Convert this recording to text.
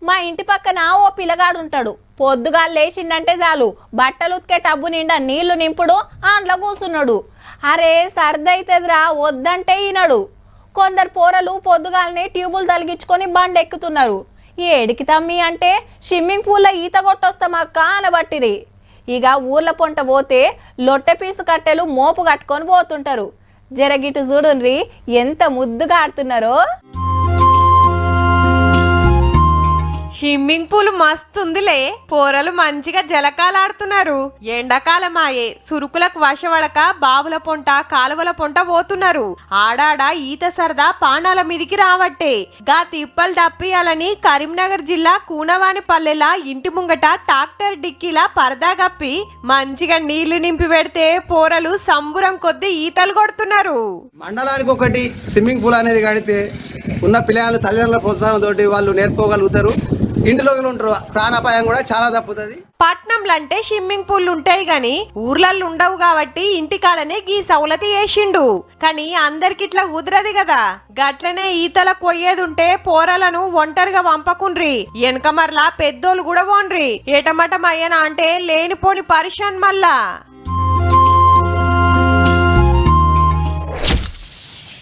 మా ఇంటి పక్కన ఓ పిల్లగాడు ఉంటాడు. పొద్దుగా లేచిందంటే చాలు బట్టలు ఉతికే టబ్బు నిండా నీళ్లు నింపుడు, ఆండ్ల కూసున్నాడు. అరే సర్దైతదిరా వద్దంటే ఈనడు. కొందరు పోరలు పొద్దుగాలనే ట్యూబులు తలిగించుకొని బండి ఎక్కుతున్నారు. ఏడికి తమ్మి అంటే స్విమ్మింగ్ పూల్లో ఈత కొట్టొస్తామక్క అనబట్టిరి. ఇక ఊర్ల పొంట పోతే లొట్టె పీసు కట్టెలు మోపు కట్టుకొని పోతుంటారు. జరగిటు చూడుండ్రి ఎంత ముద్దుగా ఆడుతున్నారో. స్విమ్మింగ్ పూల్ మస్తుందిలే, పోరలు మంచిగా జలకాలాడుతున్నారు. ఎండాకాలమాయే సురుకులకు వశపడక బావుల పొంట కాలువల పొంట పోతున్నారు. ఆడాడ ఈత సరదా పానాల మీదికి రావట్టే. గా తిప్పలు తప్పియాలని కరీంనగర్ జిల్లా కూనవాని పల్లెల ఇంటి ముంగట ట్రాక్టర్ డిక్కీలా పరదా కప్పి మంచిగా నీళ్లు నింపి పెడితే పోరలు సంబురం కొద్ది ఈతలు కొడుతున్నారు. మండలానికి ఒకటి స్విమ్మింగ్ పూల్ అనేది కడితే ఉన్న పిల్లలు తల్లిదండ్రుల ప్రోత్సాహంతో వాళ్ళు నేర్చుకోగలుగుతారు. ఇంటిలో ఉంటారు, ప్రాణాపాయం కూడా చాలా తప్పుతుంది. పట్నంలంటే స్విమ్మింగ్ పూల్ ఉంటాయి గాని ఊర్లలో ఉండవు కాబట్టి ఇంటికాడనే గీ సౌలతి వేసిండు. కానీ అందరికిట్లా కుదరది కదా. గట్లనే ఈతల కొయ్యేదుంటే పోరలను ఒంటరిగా పంపకుండ్రి, వెనక మరలా పెద్దోళ్ళు కూడా పోన్రి. ఏటమటం అయ్యనా అంటే లేనిపోని పరిశాన్ మళ్ళా.